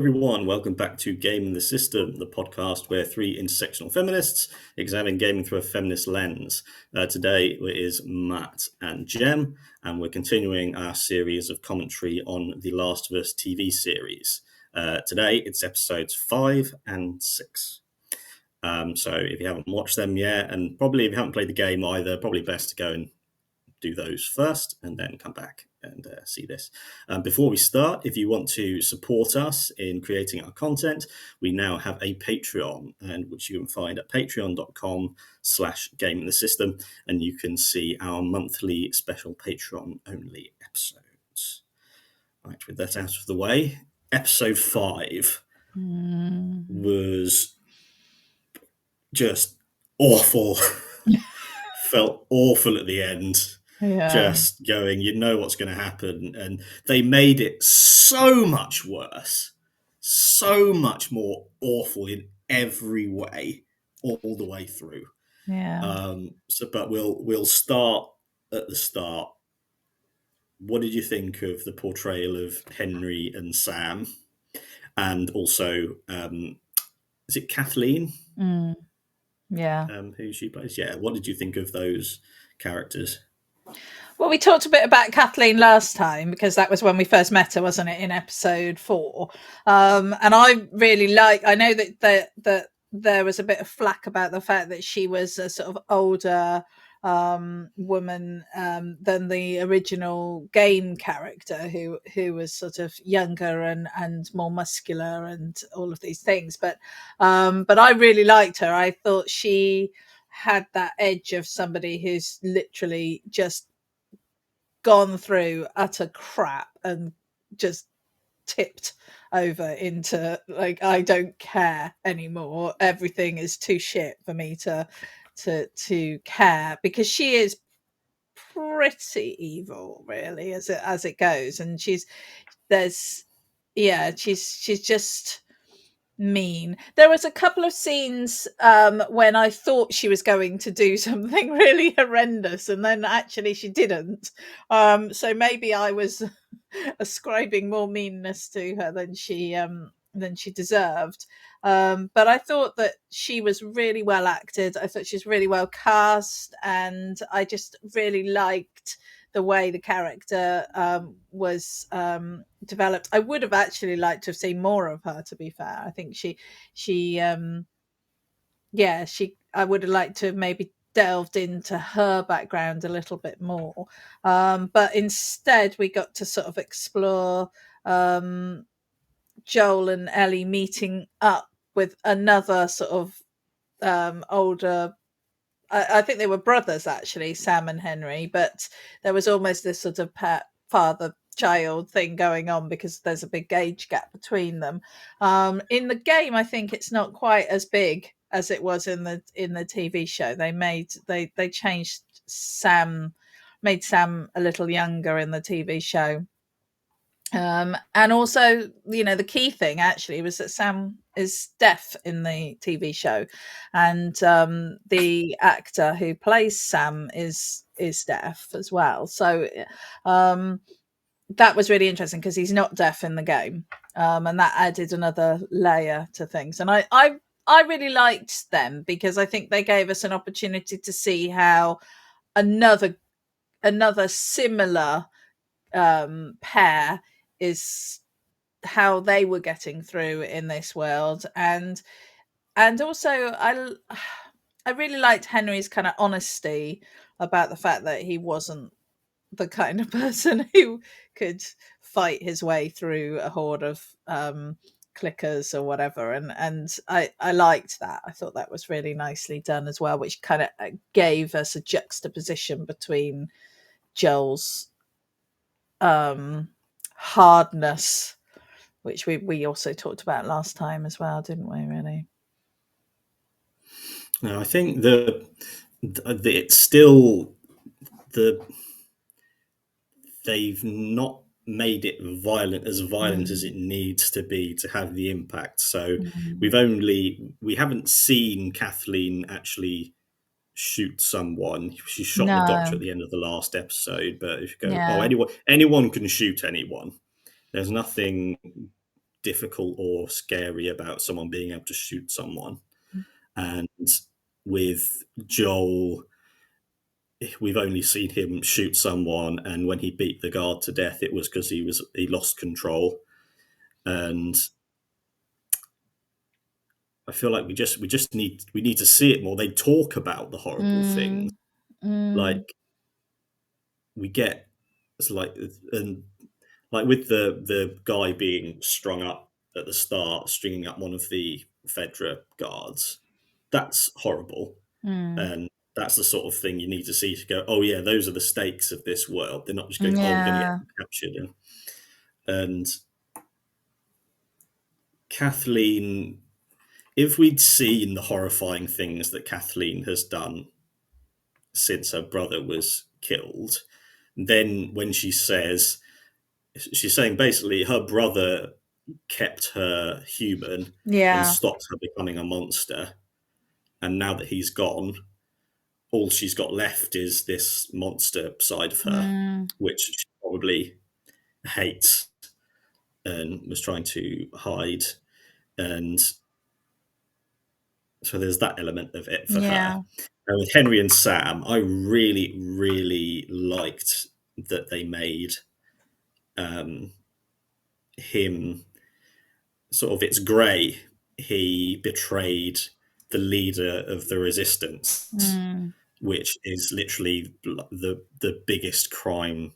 everyone. Welcome back to Gaming the System, the podcast where three intersectional feminists examine gaming through a feminist lens. Today it is Matt and Jem, and we're continuing our series of commentary on The Last of Us TV series. Today it's episodes 5 and 6. So if you haven't watched them yet, and probably if you haven't played the game either, probably best to go and do those first and then come back and see this. Before we start, if you want to support us in creating our content, we now have a Patreon, and which you can find at patreon.com/gamingthesystem, and you can see our monthly special Patreon-only episodes. Right, with that out of the way, episode 5 was just awful. Felt awful at the end. Yeah. Just going, you know what's going to happen. And they made it so much worse, so much more awful in every way, all the way through. Yeah. But we'll start at the start. What did you think of the portrayal of Henry and Sam? And also, is it Kathleen? Yeah. Who she plays? Yeah. What did you think of those characters? Well, we talked a bit about Kathleen last time because that was when we first met her, wasn't it, in episode 4? And I really I know that there was a bit of flack about the fact that she was a sort of older woman than the original game character who was sort of younger and more muscular and all of these things. But I really liked her. I thought she had that edge of somebody who's literally just gone through utter crap and just tipped over into like, I don't care anymore, everything is too shit for me to care, because she is pretty evil really as it goes, and she's just mean. There was a couple of scenes when I thought she was going to do something really horrendous, and then actually she didn't. So maybe I was ascribing more meanness to her than she deserved. But I thought that she was really well acted. I thought she was really well cast, and I just really liked the way the character was developed. I would have actually liked to have seen more of her, to be fair. I think I would have liked to have maybe delved into her background a little bit more. But instead we got to sort of explore Joel and Ellie meeting up with another sort of older, I think they were brothers actually, Sam and Henry, but there was almost this sort of father-child thing going on because there's a big age gap between them. In the game, I think it's not quite as big as it was in the TV show. They changed Sam, made Sam a little younger in the TV show. And also, the key thing actually was that Sam is deaf in the TV show, and the actor who plays Sam is deaf as well. So that was really interesting because he's not deaf in the game, and that added another layer to things. And I really liked them because I think they gave us an opportunity to see how another similar pair is how they were getting through in this world. And also I really liked Henry's kind of honesty about the fact that he wasn't the kind of person who could fight his way through a horde of clickers or whatever, and I liked that. I thought that was really nicely done as well, which kind of gave us a juxtaposition between Joel's hardness, which we also talked about last time as well, didn't we, really? No, I think it's still they've not made it violent as it needs to be to have the impact. So we haven't seen Kathleen actually shoot someone. She shot the doctor at the end of the last episode, but if you go, anyone can shoot anyone. There's nothing difficult or scary about someone being able to shoot someone. And with Joel, we've only seen him shoot someone, and when he beat the guard to death, it was because he lost control. And I feel like we need to see it more. They talk about the horrible things, like we get it's like and like with the guy being strung up at the start, stringing up one of the Fedra guards. That's horrible, and that's the sort of thing you need to see to go, oh yeah, those are the stakes of this world. They're not just going, oh, we're going to get Yeah. captured. And Kathleen, if we'd seen the horrifying things that Kathleen has done since her brother was killed, then when she's saying basically her brother kept her human and Yeah. stopped her becoming a monster. And now that he's gone, all she's got left is this monster side of her, which she probably hates and was trying to hide. And so there's that element of it for her. Yeah. And with Henry and Sam, I really, really liked that they made him sort of, it's grey. He betrayed the leader of the resistance, which is literally the biggest crime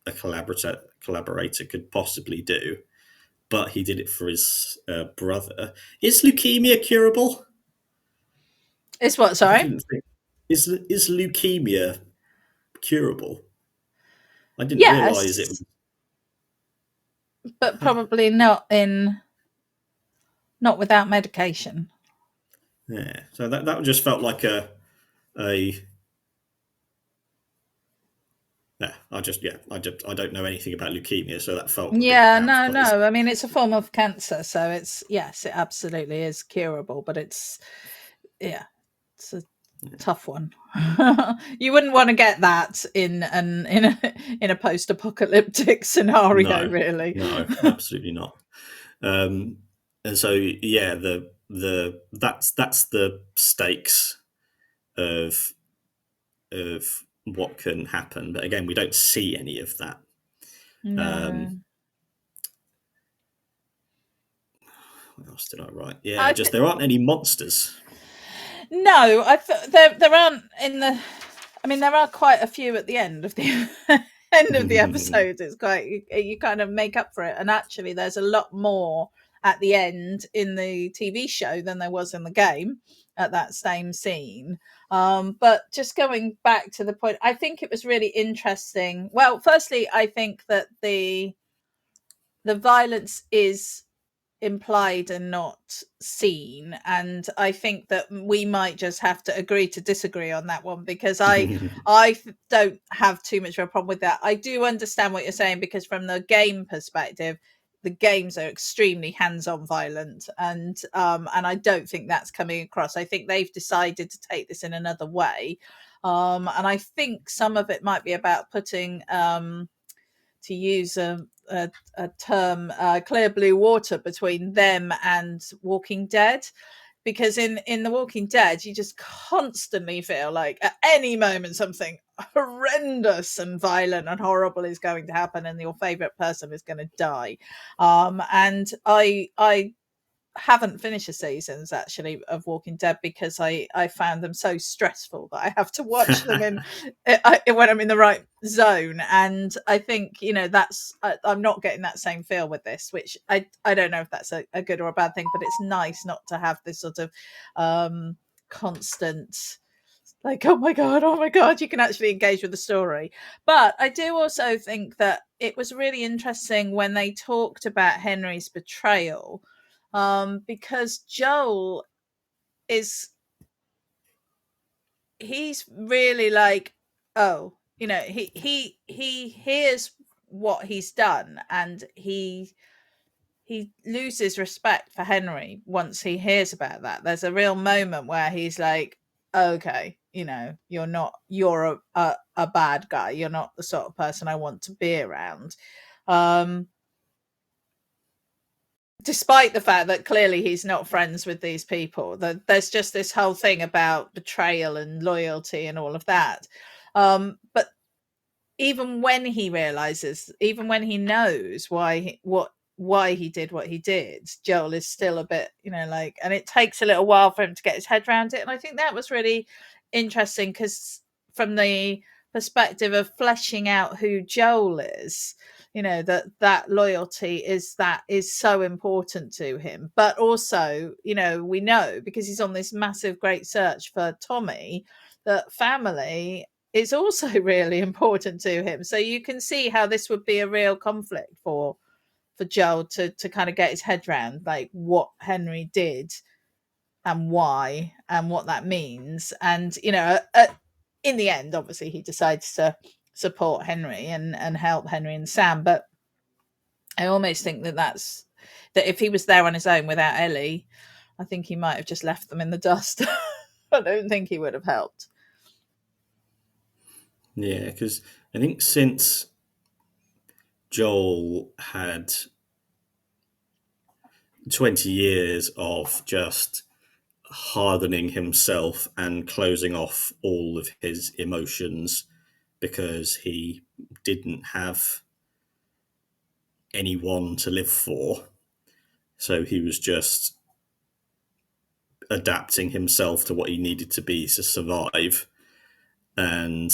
a collaborator could possibly do. But he did it for his brother. Is leukemia curable? It's what, I sorry? didn't think. Is leukemia curable? I didn't realise it Yes, was. but probably not without medication. Yeah, so that just felt like a yeah. I don't know anything about leukemia, so that felt a bit Yeah, out of no, place. no. I mean, it's a form of cancer, so it's, yes, it absolutely is curable, but it's, yeah, it's a tough one. You wouldn't want to get that in a post-apocalyptic scenario, No, really. no, absolutely not. Um, and so yeah, that's the stakes of what can happen. But again, we don't see any of that. No. What else did I write? Yeah, I just th- there aren't any monsters. no, there aren't in the. I mean, there are quite a few at the end of the end of the episode. It's quite you kind of make up for it, and actually, there's a lot more at the end in the TV show than there was in the game at that same scene. But just going back to the point, I think it was really interesting. Well, firstly, I think that the violence is implied and not seen, and I think that we might just have to agree to disagree on that one, because I don't have too much of a problem with that. I do understand what you're saying, because from the game perspective, the games are extremely hands-on violent, and I don't think that's coming across. I think they've decided to take this in another way, and I think some of it might be about putting to use a term, clear blue water between them and Walking Dead. Because in The Walking Dead, you just constantly feel like at any moment something horrendous and violent and horrible is going to happen, and your favorite person is going to die. And I haven't finished the seasons actually of Walking Dead, because I found them so stressful that I have to watch them when I'm in the right zone. And I think, that's I'm not getting that same feel with this, which I don't know if that's a good or a bad thing, but it's nice not to have this sort of constant, like, oh my god, you can actually engage with the story. But I do also think that it was really interesting when they talked about Henry's betrayal, because Joel is he's really like, oh, he hears what he's done, and he loses respect for Henry once he hears about that. There's a real moment where he's like, okay, you're a bad guy. You're not the sort of person I want to be around. Um, despite the fact that clearly he's not friends with these people, that there's just this whole thing about betrayal and loyalty and all of that. But even when he realizes, even when he knows why he did what he did, Joel is still a bit, like, and it takes a little while for him to get his head around it. And I think that was really interesting, because from the perspective of fleshing out who Joel is, that loyalty is so important to him. But also, we know, because he's on this massive great search for Tommy, that family is also really important to him. So you can see how this would be a real conflict for Joel to kind of get his head around, like, what Henry did and why and what that means. And in the end, obviously, he decides to support Henry and help Henry and Sam. But I almost think that if he was there on his own without Ellie, I think he might have just left them in the dust. I don't think he would have helped. Yeah, because I think since Joel had 20 years of just hardening himself and closing off all of his emotions because he didn't have anyone to live for. So he was just adapting himself to what he needed to be to survive. And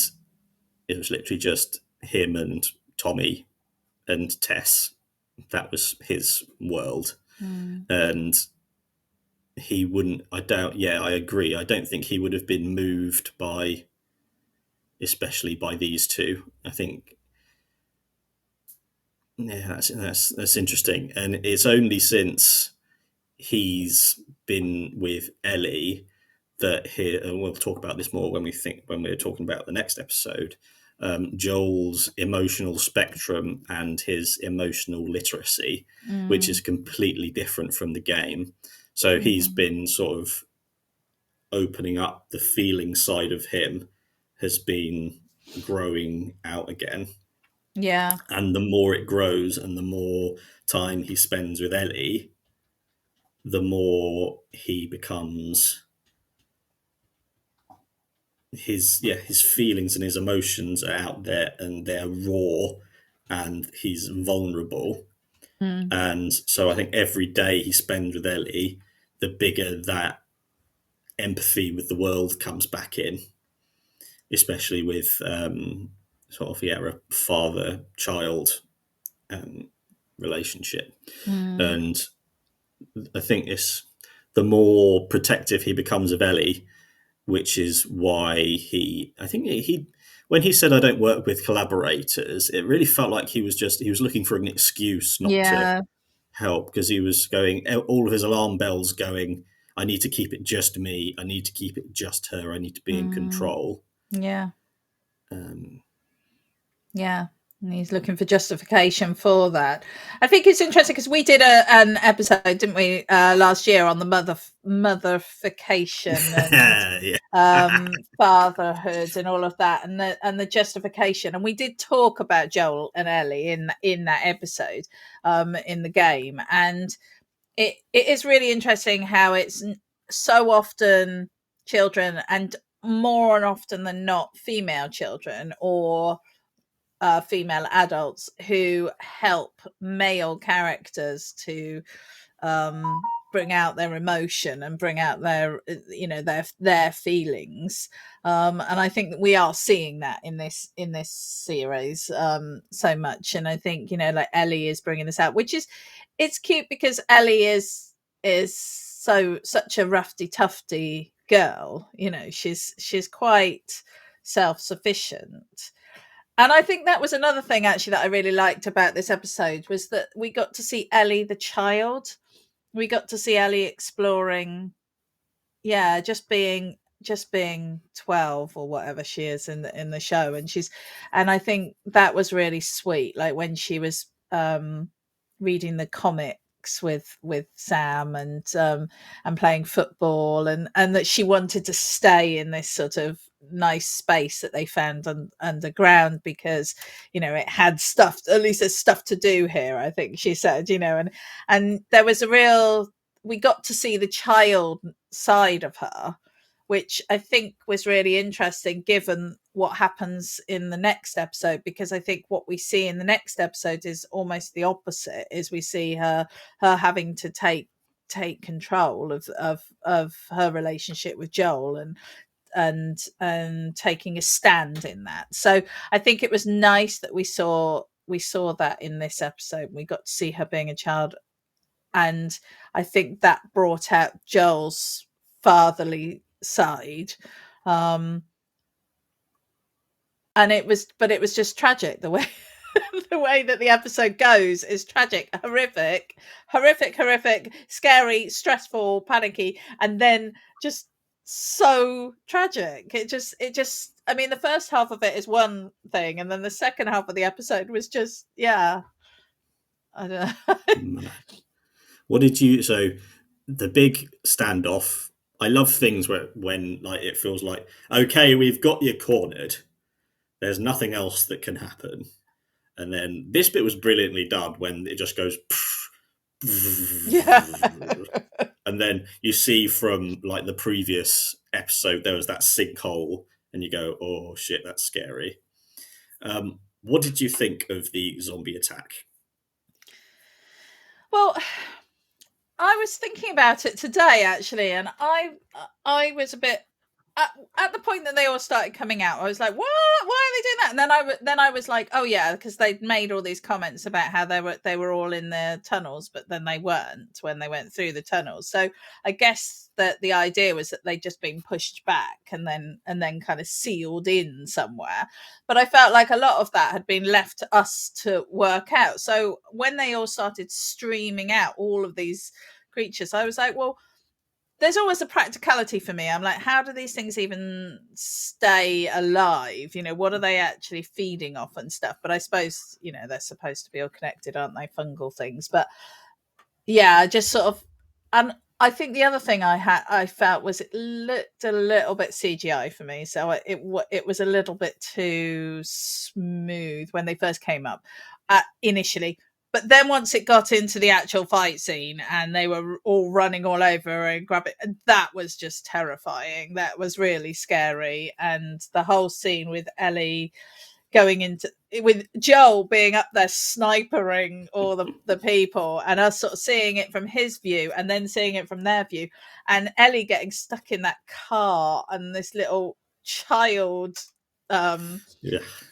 it was literally just him and Tommy and Tess. That was his world. And he wouldn't, I agree. I don't think he would have been moved by, especially by these two. I think, yeah, that's interesting. And it's only since he's been with Ellie that here, and we'll talk about this more when we're talking about the next episode, Joel's emotional spectrum and his emotional literacy, which is completely different from the game. So he's been sort of opening up, the feeling side of him has been growing out again. Yeah. And the more it grows and the more time he spends with Ellie, the more he becomes, his feelings and his emotions are out there and they're raw and he's vulnerable. And so I think every day he spends with Ellie, the bigger that empathy with the world comes back in, especially with sort of a father-child relationship. And I think the more protective he becomes of Ellie, which is why when he said, "I don't work with collaborators," it really felt like he was looking for an excuse not to help, because he was going, all of his alarm bells going, I need to keep it just me, I need to keep it just her, I need to be in control. Yeah. And he's looking for justification for that. I think it's interesting because we did an episode, didn't we, last year on the motherfication and fatherhood and all of that, and the justification. And we did talk about Joel and Ellie in that episode, in the game. And it is really interesting how it's so often children, and more often than not female children, or female adults, who help male characters to bring out their emotion and bring out their their feelings, and I think that we are seeing that in this series so much. And I think like Ellie is bringing this out, which is, it's cute, because Ellie is such a roughy tufty girl. She's quite self-sufficient. And I think that was another thing, actually, that I really liked about this episode, was that we got to see Ellie the child. We got to see Ellie exploring, just being 12 or whatever she is in the show. And I think that was really sweet. Like when she was reading the comics Alex with Sam and playing football, and that she wanted to stay in this sort of nice space that they found underground because, you know, it had stuff, at least there's stuff to do here, I think she said, you know, and there was a real, we got to see the child side of her, which I think was really interesting given what happens in the next episode, because I think what we see in the next episode is almost the opposite, is we see her having to take control of her relationship with Joel and taking a stand in that. So I think it was nice that we saw that in this episode. We got to see her being a child, and I think that brought out Joel's fatherly side. And it was just tragic the way the way that the episode goes is tragic, horrific, scary, stressful, panicky, and then just so tragic. It just I mean, the first half of it is one thing, and then the second half of the episode was just, yeah, I don't know. What did you, so the big standoff, I love things where when like it feels like, okay, we've got you cornered, there's nothing else that can happen. And then this bit was brilliantly done when it just goes Yeah. and then you see from like the previous episode there was that sinkhole and you go, oh shit, that's scary. What did you think of the zombie attack? Well, I was thinking about it today actually, and I was a bit at the point that they all started coming out. I was like, "What? Why are they doing that?" And then I was like, "Oh yeah," because they'd made all these comments about how they were all in the tunnels, but then they weren't when they went through the tunnels. So I guess that the idea was that they'd just been pushed back and then kind of sealed in somewhere. But I felt like a lot of that had been left to us to work out. So when they all started streaming out all of these creatures, I was like, well, there's always a practicality for me. I'm like, how do these things even stay alive? You know, what are they actually feeding off and stuff? But I suppose, you know, they're supposed to be all connected, aren't they? Fungal things. But yeah, just sort of, and I think the other thing I felt was it looked a little bit CGI for me. So it was a little bit too smooth when they first came up initially. But then once it got into the actual fight scene and they were all running all over and grabbing, that was just terrifying. That was really scary. And the whole scene with Ellie going into, with Joel being up there snipering all the people and us sort of seeing it from his view and then seeing it from their view, and Ellie getting stuck in that car and this little child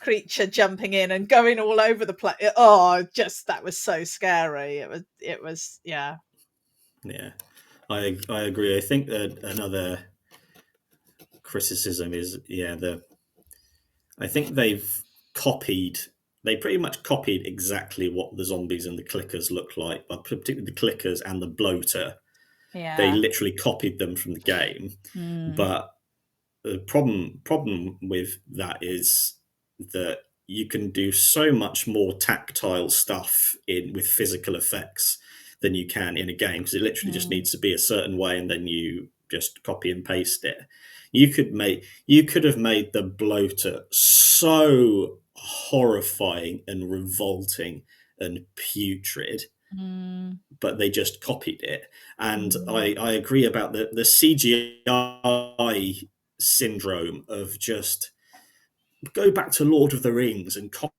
creature jumping in and going all over the place. Oh, just that was so scary. It was yeah. I agree. I think that another criticism is I think they pretty much copied exactly what the zombies and the clickers look like, but particularly the clickers and the bloater. Yeah. They literally copied them from the game. But the problem with that is that you can do so much more tactile stuff with physical effects than you can in a game, because it literally just needs to be a certain way and then you just copy and paste it. You could have made the bloater so horrifying and revolting and putrid, but they just copied it. And I agree about the CGI syndrome of just go back to Lord of the Rings and copy,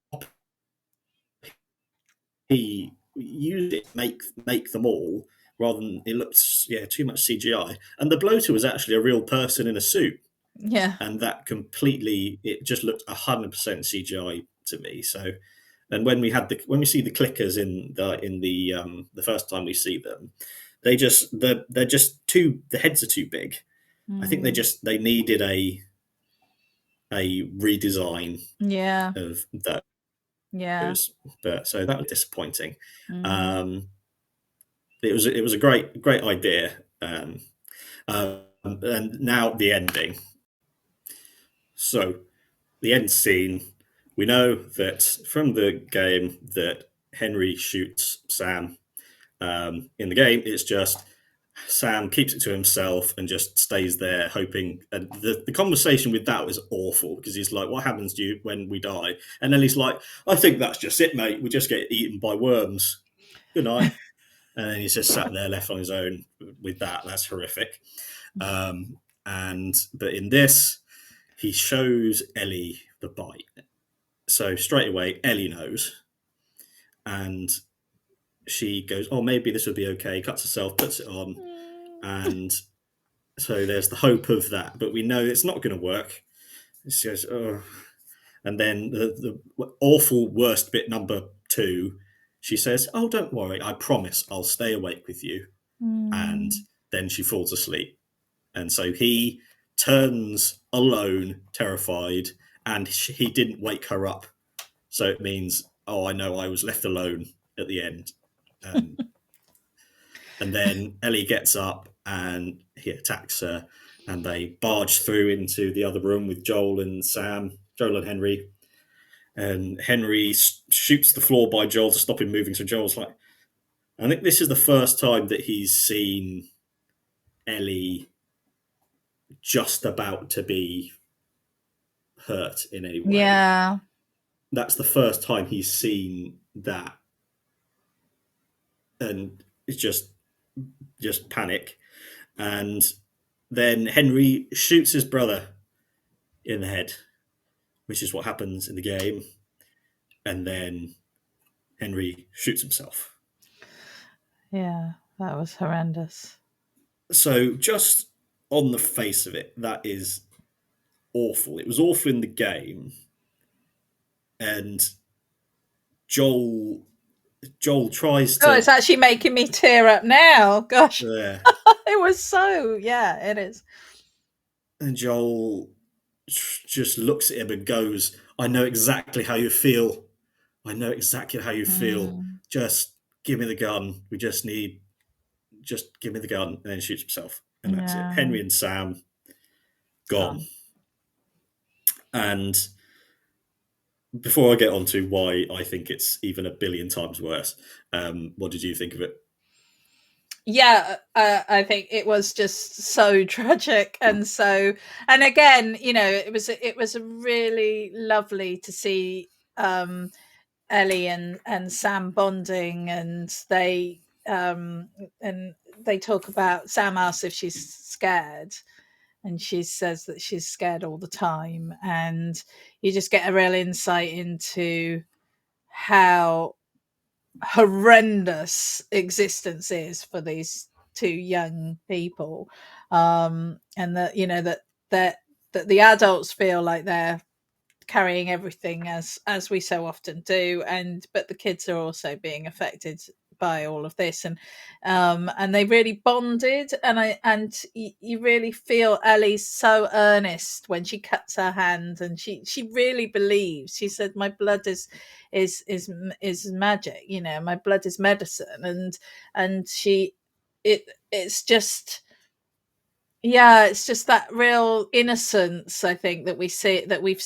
use it, make them all, rather than it looks too much CGI. And the bloater was actually a real person in a suit. Yeah. And that completely, it just looked 100% CGI to me. So, and when we see the clickers in the first time we see them, they're just the heads are too big. I think they needed a redesign of those. But so that was disappointing. It was a great idea. And now the ending. So the end scene, we know that from the game that Henry shoots Sam, In the game, it's just Sam keeps it to himself and just stays there hoping. And the conversation with that was awful because he's like, "What happens to you when we die?" And then he's like, "I think that's just it, mate. We just get eaten by worms. Good night." And then he's just sat there left on his own with that. That's horrific. But in this, he shows Ellie the bite. So straight away, Ellie knows, and she goes, "Oh, maybe this would be okay." Cuts herself, puts it on, and so there's the hope of that. But we know it's not going to work. She goes, "Oh," and then the awful worst bit number 2. She says, "Oh, don't worry. I promise I'll stay awake with you." And then she falls asleep. And so he turns alone, terrified, and he didn't wake her up. So it means, oh, I know I was left alone at the end. And then Ellie gets up and he attacks her, and they barge through into the other room with Joel and Henry. And Henry shoots the floor by Joel to stop him moving. So Joel's like, I think this is the first time that he's seen Ellie just about to be hurt in any way. Yeah. That's the first time he's seen that. And it's just panic. And then Henry shoots his brother in the head, which is what happens in the game. And then Henry shoots himself. Yeah, that was horrendous. So just on the face of it, that is awful. It was awful in the game. And Joel tries to... Oh, it's actually making me tear up now. Gosh. Yeah. It was so... Yeah, it is. And Joel just looks at him and goes, I know exactly how you feel. I know exactly how you feel. Just give me the gun. Just give me the gun. And then shoots himself. And that's it. Henry and Sam, gone. And before I get on to why I think it's even a billion times worse, what did you think of it? Yeah, I think it was just so tragic, and again, it was really lovely to see Ellie and Sam bonding, and they talk about, Sam asks if she's scared, and she says that she's scared all the time, and you just get a real insight into how horrendous existence is for these 2 young people, and that the adults feel like they're carrying everything, as we so often do, but the kids are also being affected by all of this, and they really bonded, and you really feel Ellie's so earnest when she cuts her hand, and she really believes. She said, my blood is magic, my blood is medicine, and it's just, yeah, it's just that real innocence, I think, that we've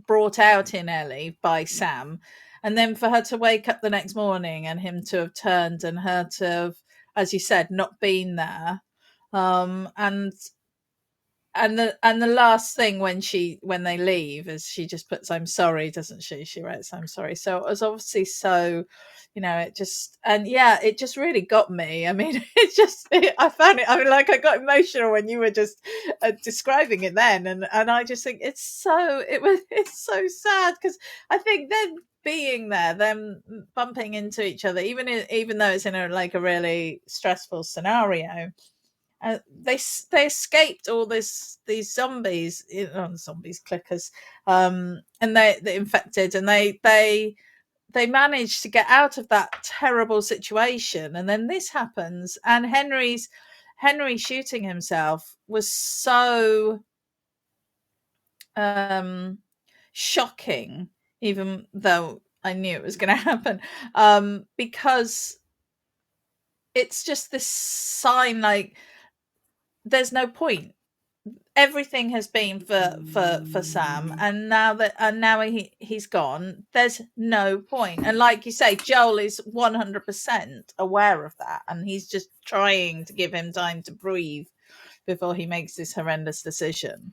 brought out in Ellie by Sam. And then for her to wake up the next morning and him to have turned, and her to have, as you said, not been there. And the last thing when they leave is she just puts, I'm sorry, doesn't she? She writes, I'm sorry. So it was obviously so, it just really got me. I mean, I found it, I got emotional when you were just describing it then. And I just think it's so sad, because I think them being there, them bumping into each other, even though it's in a really stressful scenario, they escaped all these zombies, clickers, and they infected, and they managed to get out of that terrible situation. And then this happens, and Henry shooting himself was so shocking, even though I knew it was going to happen, because it's just this sign, like, there's no point. everything has been for Sam, and now he's gone. There's no point. And like you say, Joel is 100% aware of that, and he's just trying to give him time to breathe before he makes this horrendous decision.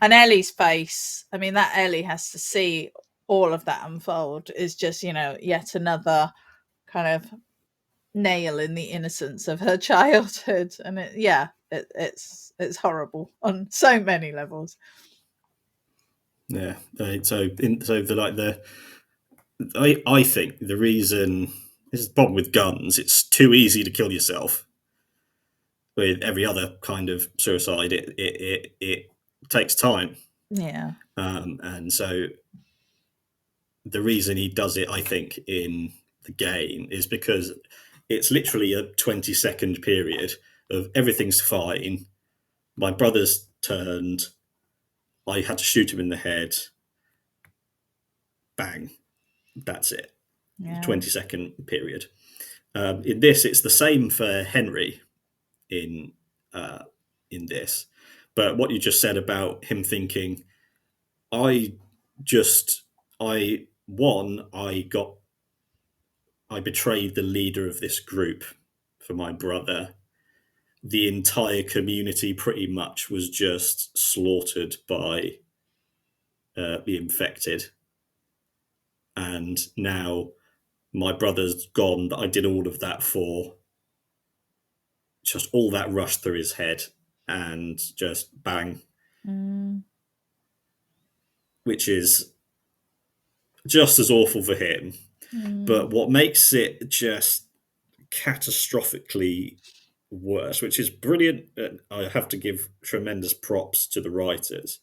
And Ellie's face, I mean, that Ellie has to see all of that unfold is just, yet another kind of nail in the innocence of her childhood. And it's horrible on so many levels. Yeah. I think the reason, this is the problem with guns, it's too easy to kill yourself. With every other kind of suicide, it takes time. Yeah. And so the reason he does it, I think, in the game is because it's literally a 20-second period of everything's fine. My brother's turned. I had to shoot him in the head. Bang. That's it. Yeah. 20-second period. In this, it's the same for Henry in this. But what you just said about him thinking, I betrayed the leader of this group for my brother. The entire community pretty much was just slaughtered by the infected. And now my brother's gone. I did all of that for. Just all that rushed through his head and just bang. Which is just as awful for him. But what makes it just catastrophically worse, which is brilliant, I have to give tremendous props to the writers,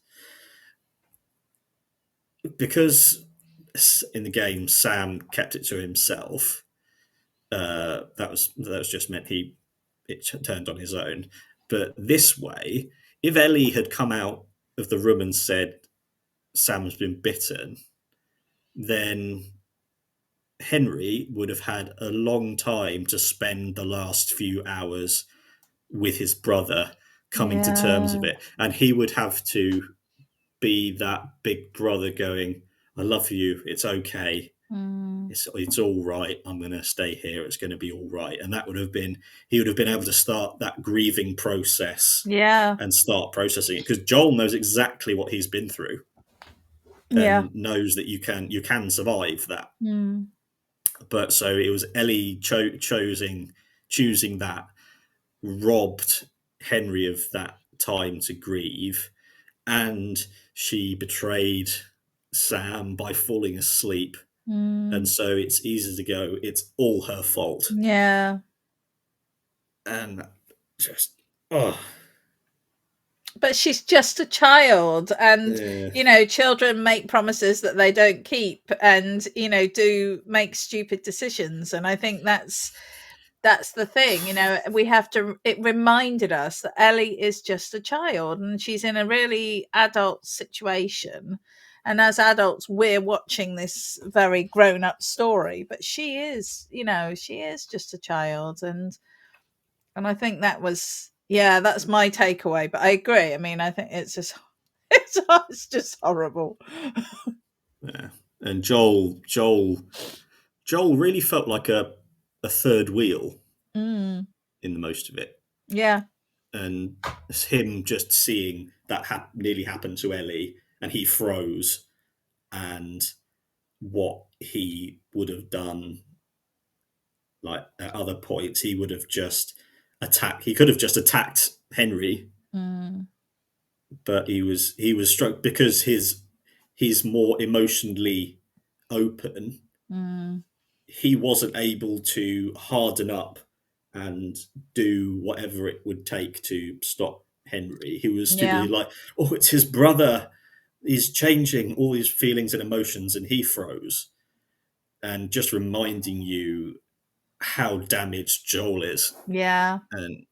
because in the game Sam kept it to himself. That was just meant it turned on his own. But this way, if Ellie had come out of the room and said Sam's been bitten, then Henry would have had a long time to spend the last few hours with his brother, coming to terms with it. And he would have to be that big brother going, I love you, it's okay. It's all right. I'm going to stay here. It's going to be all right. And he would have been able to start that grieving process. Yeah. And start processing it, because Joel knows exactly what he's been through. And knows that you can survive that. But so it was Ellie choosing that robbed Henry of that time to grieve, and she betrayed Sam by falling asleep. And so it's easy to go, it's all her fault. Yeah. And just, But she's just a child, and children make promises that they don't keep, and do make stupid decisions. And I think that's the thing. It reminded us that Ellie is just a child, and she's in a really adult situation, and as adults we're watching this very grown-up story, but she is just a child. And I think that was, that's my takeaway. But I agree. I mean, I think it's just it's just horrible. Yeah. And Joel really felt like a third wheel in the most of it. Yeah. And it's him just seeing that nearly happen to Ellie, and he froze, and what he would have done, like at other points, he would have just attacked. He could have just attacked Henry, but he was struck because he's more emotionally open. He wasn't able to harden up and do whatever it would take to stop Henry. He was stupidly like, oh, it's his brother. He's changing all his feelings and emotions, and he froze. And just reminding you how damaged Joel is. Yeah. And